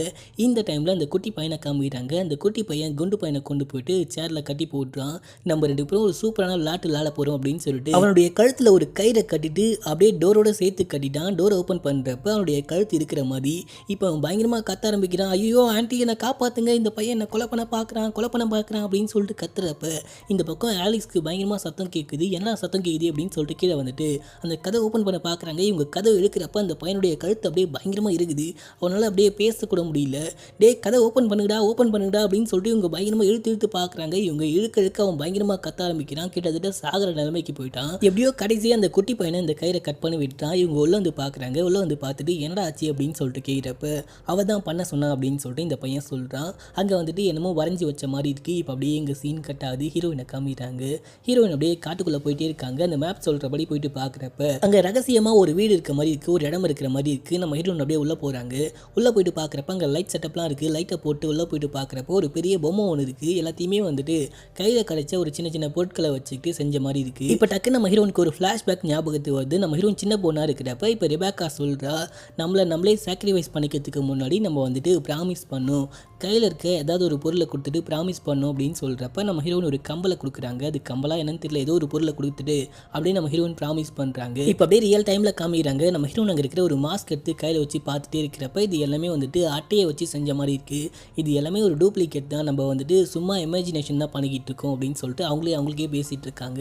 இந்த டைமில் அந்த குட்டி பையனை காமிக்கிறாங்க. அந்த குட்டி பையன் குண்டு பையனை கொண்டு போயிட்டு சேரில் கட்டி போட்டுறான். நம்ம 2 பேரும் ஒரு சூப்பரான விளையாட போகிறோம் அப்படின்னு சொல்லிட்டு அவனுடைய கழுத்தில் ஒரு கயிறை கட்டிட்டு அப்படியே டோரோட சேர்த்து கட்டிட்டான். டோரை ஓப்பன் பண்ணுறப்ப அவனுடைய கழுத்து இருக்கிற மாதிரி இப்போ அவன் பயங்கரமாக கத்த ஆரம்பிக்கிறான். ஐயோ ஆன்ட்டி என்னை காப்பாற்றுங்க, இந்த பையன் என்னை கொலை பண்ண பார்க்குறான் அப்படின்னு சொல்லிட்டு கத்துறப்ப இந்த பக்கம் ஆலிஸ்க்கு பயங்கரமாக சத்தம் கேட்குது. என்ன சத்தம் கேட்குது அப்படின்னு சொல்லிட்டு கீழே வந்துட்டு அந்த கதை ஓப்பன் பண்ண பார்க்குறாங்க. இவங்க கதை இழுக்கிறப்ப அந்த பையனுடைய கழுத்து அப்படியே பயங்கரமாக இருக்குது. அவனால் அப்படியே பேசக்கூட முடியல. டே கதை ஓப்பன் பண்ணுங்கடா அப்படின்னு சொல்லிட்டு இவங்க பயங்கரமாக இழுத்து பார்க்குறாங்க. இவங்க இழுக்க அவன் பயங்கரமாக கத்த ஆரம்பிக்கிறான். கிட்டத்தட்ட சாகர நிலைமைக்கு போயிட்டான். எப்படியோ கடைசியாக அந்த குட்டி பையனை இந்த கயிறை கட் பண்ணி விட்டுட்டான். இவங்க உள்ள வந்து பார்க்குறாங்க. உள்ள வந்து பார்த்துட்டு என்னடா ஆச்சு அப்படின்னு சொல்லிட்டு கேட்குறப்ப அவ தான் பண்ண சொன்னா அப்படின்னு சொல்லிட்டு இந்த பையன் சொல்கிறான். அங்கே வந்துட்டு என்னமோ வரைஞ்சி வச்ச மாதிரி இருக்குது. இப்போ அப்படியே இங்கே சீன் கட் ஆகுது. ஹீரோயினை காமிட்டாங்க. ஹீரோயின் அப்படியே காட்டுக்குள்ளே போயிட்டே இருக்காங்க. அந்த மேப் சொல்கிறபடி போயிட்டு பார்க்குறப்ப அங்கே ரகசியமாக ஒரு வீடு இருக்க மாதிரி இருக்குது, ஒரு இடம் இருக்கிற மாதிரி இருக்குது. நம்ம ஹீரோயின் அப்படியே உள்ளே போகிறாங்க. உள்ளே போயிட்டு பார்க்குறப்ப அங்கே லைட் செட்டப்லாம் இருக்குது. லைட்டை போட்டு உள்ளே போயிட்டு பார்க்குறப்போ ஒரு பெரிய பொம்மை ஒன்று இருக்குது. எல்லாத்தையுமே வந்துட்டு கையில் கிடைச்ச ஒரு சின்ன பொருட்களை வச்சுக்கிட்டு செஞ்ச மாதிரி இருக்குது. இப்போ டக்கு நம்ம ஹீரோனுக்கு ஒரு ஃப்ளாஷ்பேக் ஞாபகத்துக்கு வருது. நம்ம ஹீரோயின் சின்ன பொண்ணாக இருக்கிறப்ப இப்போ ரிபேக்கா சொல்கிறா, நம்மளே சாக்ரிஃபைஸ் பண்ணிக்கிறதுக்கு முன்னாடி நம்ம வந்துட்டு ப்ராமிஸ் பண்ணோம், கையில் இருக்க ஏதாவது ஒரு பொருளை கொடுத்துட்டு ப்ராமிஸ் பண்ணோம் அப்படின்னு சொல்கிறப்ப நம்ம ஹீரோயின் ஒரு கம்பலை கொடுக்குறாங்க. அது கம்பலா என்னன்னு தெரியல, ஏதோ ஒரு பொருளை கொடுத்துட்டு அப்படியே நம்ம ஹீரோயின் ப்ராமிஸ் பண்ணுறாங்க. இப்போ அப்படியே ரியல் டைமில் காமிக்கிறாங்க நம்ம ஹீரோன் அங்கே இருக்கிற ஒரு மாஸ்க் எடுத்து கையில் வச்சு பார்த்துட்டே இருக்கிறப்ப இது எல்லாமே வந்துட்டு அட்டையை வச்சு செஞ்ச மாதிரி இருக்குது. இது எல்லாமே ஒரு டூப்ளிகேட் தான், நம்ம வந்துட்டு சும்மா இமேஜினேஷன் தான் பண்ணிக்கிட்டு இருக்கோம் அப்படின்னு சொல்லிட்டு அவங்களுக்கே பேசிகிட்டு இருக்காங்க.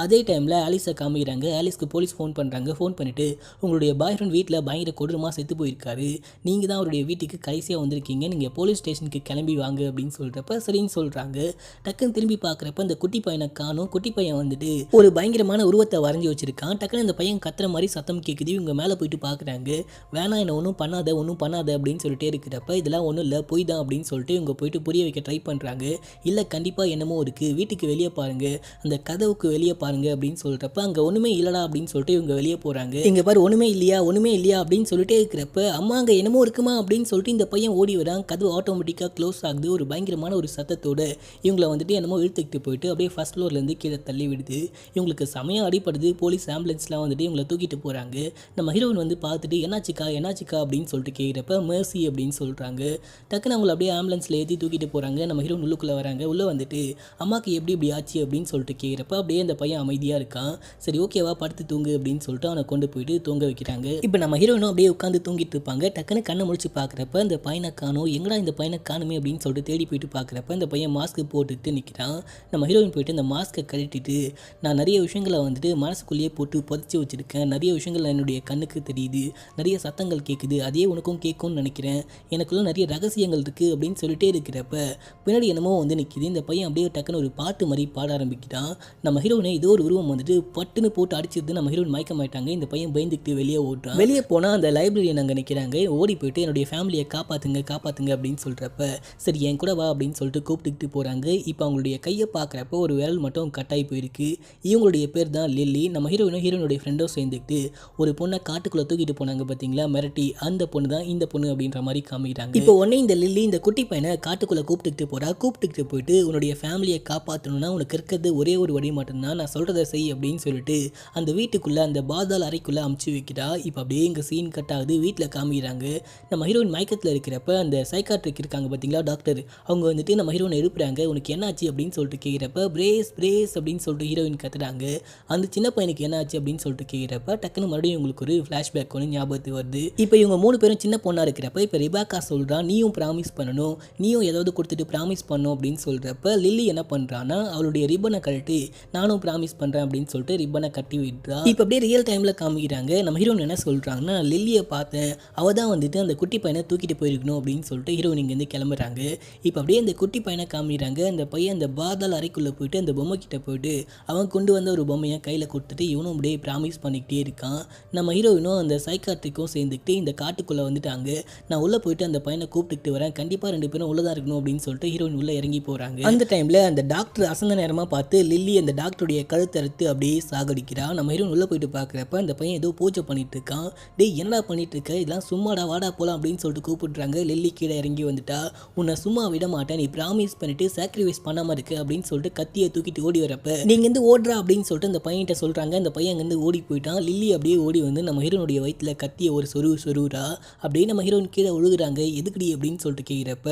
அதே டைமில் ஆலிஸை காமிக்கிறாங்க. ஆலிஸ்க்கு போலீஸ் ஃபோன் பண்ணுறாங்க. ஃபோன் பண்ணிவிட்டு உங்களுடைய பாய் ஃப்ரெண்ட் வீட்டில் பயங்கர கொடூரமாக செத்து போயிருக்காரு, நீங்கள் தான் அவருடைய வீட்டுக்கு கடைசியாக வந்திருக்கீங்க, நீங்கள் போலீஸ் ஸ்டேஷனுக்கு கிளம்பி வாங்க அப்படின்னு சொல்கிறப்ப சரின்னு சொல்கிறாங்க. டக்குன்னு திரும்பி பார்க்குறப்ப அந்த குட்டி பையனை காணும். குட்டி பையன் வந்துட்டு ஒரு பயங்கரமான உருவத்தை வரைஞ்சி வச்சிருக்கான். டக்குன்னு அந்த பையன் கத்துற மாதிரி சத்தம் கேட்குது. இவங்க மேலே போயிட்டு பார்க்குறாங்க. வேணாம் என்ன ஒன்றும் பண்ணாத அப்படின்னு சொல்லிட்டே இருக்கிறப்ப இதெல்லாம் ஒன்றும் இல்லை போய் தான் அப்படின்னு சொல்லிட்டு இவங்க போயிட்டு புரிய வைக்க ட்ரை பண்ணுறாங்க. இல்லை கண்டிப்பாக என்னமோ இருக்குது, வீட்டுக்கு வெளியே பாருங்கள், அந்த கதவுக்கு வெளியே பாருங்கள் அப்படின்னு சொல்கிறப்ப அங்கே ஒன்றுமே இல்லடா அப்படின்னு சொல்லிட்டு இவங்க வெளியே போகிறாங்க. இங்கே பாரு ஒன்றுமே இல்லையா அப்படின்னு சொல்லிட்டே இருக்கிறப்ப அம்மா அங்கே என்னமோ இருக்குமா அப்படின்னு சொல்லிட்டு இந்த பையன் ஓடி வரான். கதவு ஆட்டோமேட்டிக்காக க்ளோஸ் ஆகுது. ஒரு பயங்கரமான ஒரு சத்தத்தோட இவங்களை வந்துட்டு என்னமோ இழுத்துக்கிட்டு போயிட்டு அப்படியே ஃபர்ஸ்ட் ஃப்ளோர்லேருந்து கீழே தள்ளி விடுது. இவங்களுக்கு செமையாக அடிப்படுது. போலீஸ் ஆம்புலன்ஸ்லாம் வந்துட்டு இவங்களை தூக்கிட்டு போகிறாங்க. நம்ம ஹீரோயின் வந்து பார்த்துட்டு என்னாச்சுக்கா அப்படின்னு சொல்லிட்டு கேட்குறப்ப மெர்சி அப்படின்னு சொல்கிறாங்க. டக்குன்னு அவங்களை அப்படியே ஆம்புலன்ஸில் ஏற்றி தூக்கிட்டு போகிறாங்க. நம்ம ஹீரோயின் உள்ளுக்குள்ளே வராங்க. உள்ளே வந்துட்டு அம்மாவுக்கு எப்படி ஆச்சு அப்படின்னு சொல்லிட்டு கேட்குறப்ப அப்படியே அந்த பையன் அமைதியாக இருக்கான். சரி ஓகேவா படுத்து தூங்கு அப்படின்னு சொல்லிட்டு அவனை கொண்டு போயிட்டு தூங்க வைக்கிறாங்க. இப்போ நம்ம ஹீரோயினும் அப்படியே உட்காந்து தூங்கிட்டு இருப்பாங்க. டக்குன்னு கண்ணை முடிச்சு பார்க்குறப்ப அந்த பையனை காணும். எங்கடா இந்த பையனை காணுமே அப்படின்னு சொல்லிட்டு தேடி போயிட்டு பார்க்குறப்ப அந்த பையன் மாஸ்க்கு போட்டுட்டு நிற்கிறான். நம்ம ஹீரோயின் போயிட்டு அந்த மாஸ்க்கை கழட்டிட்டு நான் நிறைய விஷயங்களை வந்துட்டு மனசுக்குள்ளேயே போட்டு புதைச்சி வச்சுருக்கேன், நிறைய விஷயங்கள் என்னுடைய கண்ணுக்கு தெரியுது, நிறைய சத்தங்கள் கேட்குது, அதே உனக்கும் கேட்கும்னு நினைக்கிறேன், எனக்குள்ள நிறைய ரகசியங்கள் இருக்குது அப்படின்னு சொல்லிட்டே இருக்கிறப்ப பின்னாடி என்னமோ வந்து நிற்கிது. இந்த பையன் அப்படியே டக்குன்னு ஒரு பாட்டு மாதிரி பாட ஆரம்பிக்கிறான். நம்ம ஹீரோயினை ஏதோ ஒரு உருவம் வந்துட்டு பட்டுன்னு போட்டு அடிச்சிருந்து நம்ம ஹீரோயின் மயக்கமாயிட்டாங்க. இந்த பையன் பயந்துக்கிட்டு வெளியே ஓடுறான். வெளியே போனால் அந்த லைப்ரரியன் அங்கே நிற்கிறாங்க. ஓடி போயிட்டு என்னுடைய ஃபேமிலியை காப்பாற்றுங்க அப்படின்னு சொல்கிறப்ப சரி என் கூட வா அப்படின்னு சொல்லிட்டு கூப்பிட்டுக்கிட்டு போகிறாங்க. இப்போ அவங்களுடைய கையை பார்க்குறப்ப ஒரு விரல் மட்டும் கட்டாகி போயிருக்கு. இவங்களுடைய பேர் தான் லில்லி. நம்ம ஹீரோயினுடைய ஃப்ரெண்டோ சேர்ந்துக்கிட்டு ஒரு பொண்ணை காட்டுக்குள்ளே தூக்கிட்டு போனாங்க பார்த்தீங்களா மிரட்டி, அந்த பொண்ணு தான் இந்த பொண்ணு அப்படின்ற மாதிரி காமிக்கிறாங்க. இப்போ உடனே இந்த லில்லி இந்த குட்டி பையனை காட்டுக்குள்ளே கூப்பிட்டுக்கிட்டு போயிட்டு உன்னுடைய ஃபேமிலியை காப்பாற்றணும்னா உனக்கு இருக்கிறது ஒரே ஒரு வழி மட்டும்தான், நான் சொல்கிறத செய் அப்படின்னு சொல்லிட்டு அந்த வீட்டுக்குள்ளே அந்த பாதாள அறைக்குள்ளே அமுச்சு வைக்கிறா. இப்போ அப்படியே இங்கே சீன் கட் ஆகுது. வீட்டில் காமிக்கிறாங்க. நம்ம ஹீரோயின் மயக்கத்தில் இருக்கிறப்ப அந்த சைக்காட்ரிக் இருக்காங்க பார்த்தீங்களா டாக்டர், அவங்க வந்துட்டு நம்ம ஹீரோனை எழுப்புறாங்க. உனக்கு என்னாச்சு அப்படின்னு சொல்லிட்டு கேட்குறப்ப பிரேஸ் அப்படின்னு சொல்லிட்டு ஹீரோயின் கத்துறாங்க. அந்த சின்ன பையனுக்கு என்னாச்சு அப்படின்னு சொல்லிட்டு கேட்குறப்ப டக்குன்னு மறுபடியும் உங்களுக்கு ஒரு ஃப்ளாஷ்பேக் ஒன்று ஞாபகத்துக்கு வருது. இப்போ இவங்க 3 பேரும் சின்ன பொண்ணாக இருக்கிறப்ப இப்போ ரிபாக்கா சொல்கிறான் நீயும் ப்ராமிஸ் பண்ணணும், நீயும் ஏதாவது கொடுத்துட்டு ப்ராமிஸ் பண்ணணும் அப்படின்னு சொல்கிறப்ப லில்லி என்ன பண்ணுறான்னா அவளுடைய ரிப்பனை கழட்டி நானும் ப்ராமிஸ் பண்ணுறேன் அப்படின்னு சொல்லிட்டு ரிப்பனை கட்டி விடுறா. இப்போ அப்படியே ரியல் டைமில் காமிக்கிறாங்க. நம்ம ஹீரோயின் என்ன சொல்கிறாங்கன்னா லில்லியை பார்த்தேன், அவள் தான் வந்துட்டு அந்த குட்டி பையனை தூக்கிட்டு போயிருக்கணும் அப்படின்னு சொல்லிட்டு ஹீரோயின் இங்கேருந்து கிளம்புறாங்க. இப்போ அப்படியே அந்த குட்டி பையனை காமிக்கிறாங்க. அந்த பையன் அந்த பாதாள அறைக்குள்ளே போயிட்டு அந்த பொம்மை கிட்ட போயிட்டு அவன் கொண்டு வந்த ஒரு பொம்மையை கையில் கொடுத்துட்டு இவனும் அப்படியே ப்ராமிஸ் பண்ணிக்கிட்டே இருக்கான். நம்ம ஹீரோயினும் அந்த சைக்காட்ரிக்கும் சேர்ந்துக்கிட்டு இந்த காட்டுக்குள்ளே வந்துட்டாங்க. நான் உள்ளே போயிட்டு அந்த பையனை கூப்பிட்டுக்கிட்டு வரேன், கண்டிப்பாக 2 பேரும் உள்ளதாக இருக்கணும் அப்படின்னு சொல்லிட்டு ஹீரோயின் உள்ளே இறங்கி போகிறாங்க. அந்த டைமில் அந்த டாக்டர் அசந்த நேரமாக பார்த்து லில்லி அந்த டாக்டருடைய கழுத்தறுத்து அப்படியே சாகடிக்கிறா. நம்ம ஹீரோயின் உள்ளே போயிட்டு பார்க்குறப்ப அந்த பையன் ஏதோ பூஜை பண்ணிட்டு இருக்கான். டேய் என்னடா பண்ணிட்டு இருக்க, இதெல்லாம் சும்மாடா வாடா போலாம் அப்படின்னு சொல்லிட்டு கூப்பிடுறாங்க. லில்லி கீழே இறங்கி வந்துட்டா. உன்னை சும்மா விட மாட்டேன், நீ ப்ராமிஸ் பண்ணிட்டு சாக்ரிஃபைஸ் பண்ணாமல் இருக்கு அப்படின்னு சொல்லிட்டு கத்தியை தூக்கிட்டு ஓடி வரப்ப நீங்க இருந்து ஓடுறா அப்படின்னு சொல்லிட்டு அந்த பையன்கிட்ட சொல்றாங்க. அந்த பையன் அங்கேருந்து ஓடி போயிட்டான். லில்லி அப்படியே ஓடி வந்து நம்ம ஹீரோனுடைய வயிற்றுல கத்தியை ஒரு சொருரா அப்படியே நம்ம ஹீரோயின் கீழே விழுகுறாங்க. எதுக்குடி அப்படின்னு சொல்லிட்டு கேட்குறப்ப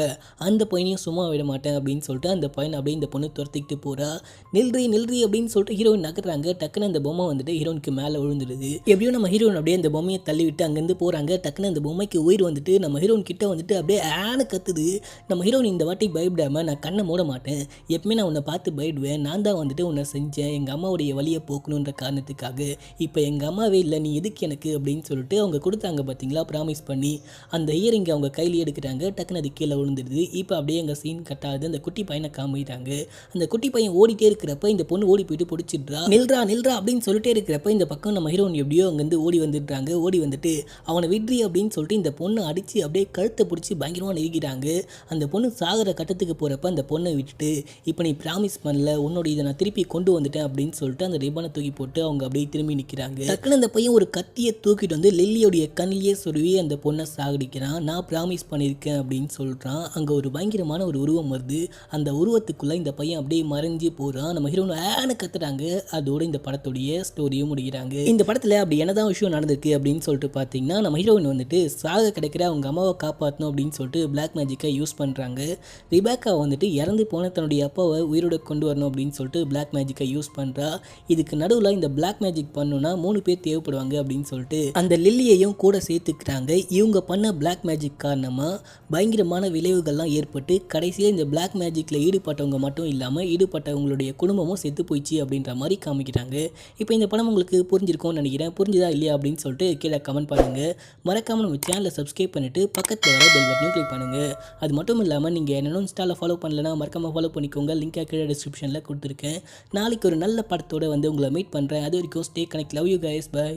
அந்த பையனையும் சும்மா விட மாட்டேன் அப்படின்னு சொல்லிட்டு அந்த பையன் அப்படியே இந்த பொண்ணு துரத்திக்கிட்டு போறா. நில்றி அப்படின்னு சொல்லிட்டு ஹீரோயின் நகர்றாங்க. டக்குன்னு அந்த பொம்மை வந்துட்டு ஹீரோனுக்கு மேலே விழுந்துடுது. எப்படியும் நம்ம ஹீரோயின் அப்படியே அந்த பொம்மையை தள்ளி விட்டு அங்கேருந்து போறாங்க. டக்குன்னு அந்த பொம்மைக்கு உயிர் வந்துட்டு நம்ம ஹீரோயின் கிட்ட வந்துட்டு அப்படியே ஆன கத்துது. நம்ம ஹீரோயின் இந்த வாட்டி பயப்படாம நான் கண்ணை மூட மாட்டேன், எப்பவுமே நான் உன்னை பார்த்து பயப்படுவேன், நான் தான் வந்துட்டு உன்னை செஞ்சேன் எங்கள் அம்மாவுடைய வழியை போக்கணுன்ற காரணத்துக்காக, இப்போ எங்கள் அம்மாவே இல்லை நீ எதுக்கு எனக்கு அப்படின்னு சொல்லிட்டு அவங்க கொடுத்தாங்க பார்த்தீங்களா ப்ராமிஸ் பண்ணி, அந்த இயரிங்கை அவங்க கையில் எடுக்கிறாங்க. டக்குன்னு அது கீழே விழுந்துடுது. இப்போ அப்படியே எங்கள் சீன் கட்டாது. அந்த குட்டி பையனை காமிக்கிறாங்க. அந்த குட்டி பையன் ஓடிட்டே இருக்கிறப்ப இந்த பொண்ணு ஓடி போயிட்டு பிடிச்சிடுறா. நில்றா அப்படின்னு சொல்லிட்டே இருக்கிறப்ப இந்த பக்கம் நம்ம ஹீரோன் எப்படியோ அங்கேருந்து ஓடி வந்துடுறாங்க. ஓடி வந்துட்டு அவனை விட்ரி அப்படின்னு சொல்லிட்டு இந்த பொண்ணை அடித்து அப்படியே கழுத்தை பிடிச்சி பயங்கரமாக நெருக்கிறாங்க. அந்த பொண்ணு சாகிற கட்டத்துக்கு போகிறப்ப அந்த பொண்ணை விட்டுட்டு இப்போ நீ ப்ராமிஸ் பண்ணல, உன்னோட இதை நான் திருப்பி கொண்டு வந்துட்டேன் அப்படின்னு சொல்லிட்டு அந்த ரிப்பனை தூக்கி போட்டு அவங்க அப்படியே திரும்பி நிற்கிறாங்க. டக்குன்னு அந்த பையன் ஒரு கத்தியை தூக்கிட்டு வந்து லில்லியோடைய கண்ணிலேயே சொருவி அந்த பொண்ணை சாகடிக்கிறான். நான் ப்ராமிஸ் பண்ணியிருக்கேன் அப்படின்னு சொல்கிறான். அங்கே ஒரு பயங்கரமான ஒரு உருவம் வருது. அந்த உருவத்துக்குள்ளே இந்த பையன் அப்படியே மறைஞ்சு போகிறான். நம்ம ஹீரோன் ஆன கத்துறாங்க. அதோட இந்த படத்துடைய ஸ்டோரியும் முடிகிறாங்க. இந்த படத்தில் அப்படி என்னதான் விஷயம் நடந்திருக்கு அப்படின்னு சொல்லிட்டு பார்த்தீங்கன்னா நம்ம ஹீரோயின் வந்துட்டு சாக கிடைக்கிற அவங்க அம்மாவை காப்பாற்றணும் அப்படின்னு சொல்லிட்டு பிளாக் மேஜிக்கை யூஸ் பண்ணுறாங்க. ரிபேக்கா வந்துட்டு இறந்து போன தன்னுடைய அப்பாவை உயிரோட கொண்டு வரணும் அப்படின்னு சொல்லிட்டு பிளாக் மேஜிக்கை யூஸ் பண்ணுறா. இதுக்கு நடுவில் இந்த பிளாக் மேஜிக் பண்ணணும்னா 3 பேர் தேவைப்படுவாங்க அப்படின்னு சொல்லிட்டு அந்த லில்லியையும் கூட சேர்த்துக்கிறாங்க. இவங்க பண்ண பிளாக் மேஜிக் காரணமாக பயங்கரமான விளைவுகள்லாம் ஏற்பட்டு கடைசியில் இந்த பிளாக் மேஜிக்கில் ஈடுபட்டவங்க மட்டும் இல்லாமல் ஈடுபட்டவங்களுடைய குடும்பமும் செத்து போயிடுச்சு அப்படின்ற மாதிரி காமிக்கிறாங்க. இப்போ இந்த படம் உங்களுக்கு புரிஞ்சிருக்கும்னு நினைக்கிறேன். புரிஞ்சுதா இல்லையா அப்படின்னு சொல்லிட்டு கீழே கமெண்ட் பண்ணுங்கள். மறக்காமல் நம்ம சேனலை சப்ஸ்கிரைப் பண்ணிவிட்டு பக்கத்தில் வர பெல் பட்டனையும் கிளிக் பண்ணுங்கள். அது மட்டும் இல்லாமல் நீங்கள் என்னென்ன இன்ஸ்டாவில் ஃபாலோ பண்ணலன்னா மறக்காமல் ஃபாலோ பண்ணிக்கோங்க. லிங்காக கீழே டிஸ்கிரிப்ஷனில் கொடுத்துருக்கேன். நாளைக்கு ஒரு நல்ல படத்தோடு வந்து உங்களை மீட் பண்ணுறேன். அது வரைக்கும் stay connect. Love you guys. By.